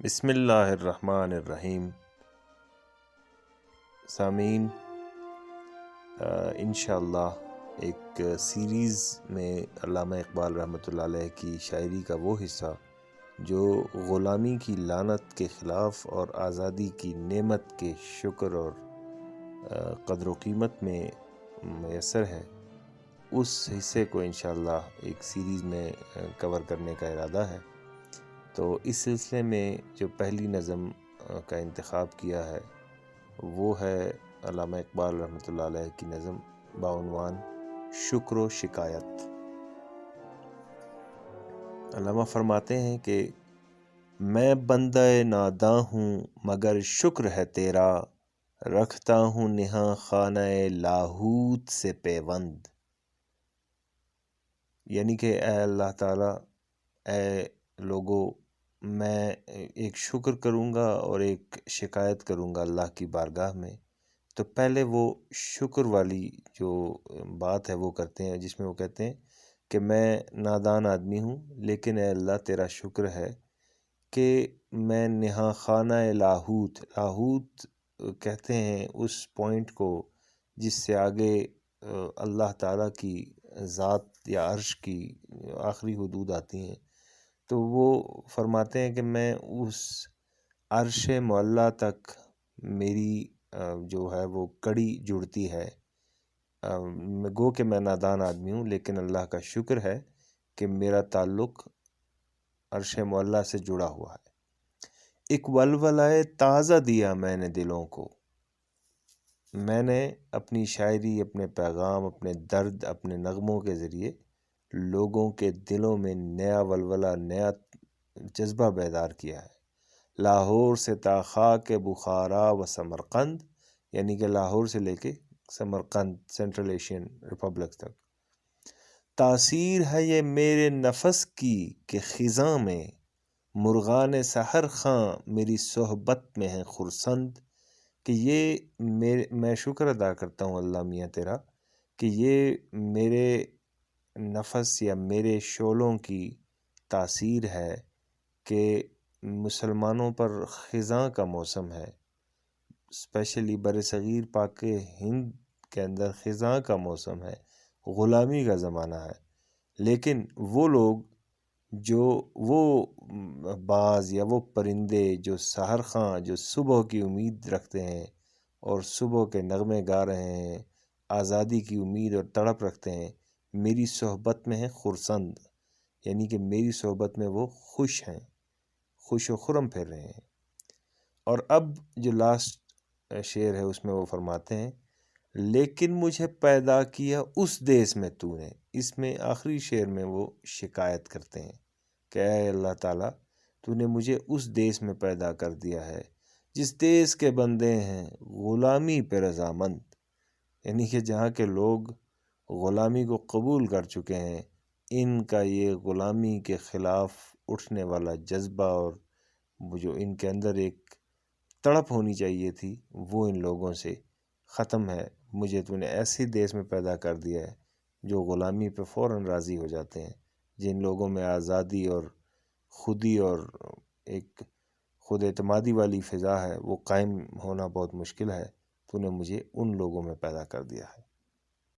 بسم اللہ الرحمن الرحیم۔ سامعین، انشاءاللہ ایک سیریز میں علامہ اقبال رحمۃ اللہ علیہ کی شاعری کا وہ حصہ جو غلامی کی لعنت کے خلاف اور آزادی کی نعمت کے شکر اور قدر و قیمت میں میسر ہے، اس حصے کو انشاءاللہ ایک سیریز میں کور کرنے کا ارادہ ہے۔ تو اس سلسلے میں جو پہلی نظم کا انتخاب کیا ہے وہ ہے علامہ اقبال رحمۃ اللہ علیہ کی نظم بعنوان شکر و شکایت۔ علامہ فرماتے ہیں کہ میں بندہ ناداں ہوں مگر شکر ہے تیرا، رکھتا ہوں نہاں خانہ لاہوت سے پیوند۔ یعنی کہ اے اللہ تعالیٰ، اے لوگو، میں ایک شکر کروں گا اور ایک شکایت کروں گا اللہ کی بارگاہ میں۔ تو پہلے وہ شکر والی جو بات ہے وہ کرتے ہیں، جس میں وہ کہتے ہیں کہ میں نادان آدمی ہوں، لیکن اے اللہ تیرا شکر ہے کہ میں نہاں خانہ لاہوت، لاہوت کہتے ہیں اس پوائنٹ کو جس سے آگے اللہ تعالیٰ کی ذات یا عرش کی آخری حدود آتی ہیں، تو وہ فرماتے ہیں کہ میں اس عرش معلیٰ تک میری جو ہے وہ کڑی جڑتی ہے۔ گو کہ میں نادان آدمی ہوں، لیکن اللہ کا شکر ہے کہ میرا تعلق عرش معلیٰ سے جڑا ہوا ہے۔ ایک ولولۂ تازہ دیا میں نے دلوں کو، میں نے اپنی شاعری، اپنے پیغام، اپنے درد، اپنے نغموں کے ذریعے لوگوں کے دلوں میں نیا ولولہ، نیا جذبہ بیدار کیا ہے۔ لاہور سے تا خاک بخارا و سمرقند، یعنی کہ لاہور سے لے کے سمرقند، سینٹرل ایشین ریپبلک تک۔ تاثیر ہے یہ میرے نفس کی کہ خزاں میں، مرغان سحر خاں میری صحبت میں ہیں خرسند۔ کہ یہ میں شکر ادا کرتا ہوں اللہ میاں تیرا کہ یہ میرے نفس یا میرے شعلوں کی تاثیر ہے کہ مسلمانوں پر خزاں کا موسم ہے، اسپیشلی بر صغیر پاک ہند کے اندر خزاں کا موسم ہے، غلامی کا زمانہ ہے، لیکن وہ لوگ جو وہ باز یا وہ پرندے جو سحر خواں، جو صبح کی امید رکھتے ہیں اور صبح کے نغمے گا رہے ہیں، آزادی کی امید اور تڑپ رکھتے ہیں، میری صحبت میں ہیں خرسند، یعنی کہ میری صحبت میں وہ خوش ہیں، خوش و خرم پھر رہے ہیں۔ اور اب جو لاسٹ شعر ہے اس میں وہ فرماتے ہیں لیکن مجھے پیدا کیا اس دیس میں تو نے۔ اس میں آخری شعر میں وہ شکایت کرتے ہیں کہ اے اللہ تعالیٰ، تو نے مجھے اس دیس میں پیدا کر دیا ہے جس دیس کے بندے ہیں غلامی پہ رضامند، یعنی کہ جہاں کے لوگ غلامی کو قبول کر چکے ہیں، ان کا یہ غلامی کے خلاف اٹھنے والا جذبہ اور وہ جو ان کے اندر ایک تڑپ ہونی چاہیے تھی وہ ان لوگوں سے ختم ہے۔ مجھے تو نے ایسے دیس میں پیدا کر دیا ہے جو غلامی پہ فوراً راضی ہو جاتے ہیں، جن لوگوں میں آزادی اور خودی اور ایک خود اعتمادی والی فضا ہے وہ قائم ہونا بہت مشکل ہے۔ تو نے مجھے ان لوگوں میں پیدا کر دیا ہے۔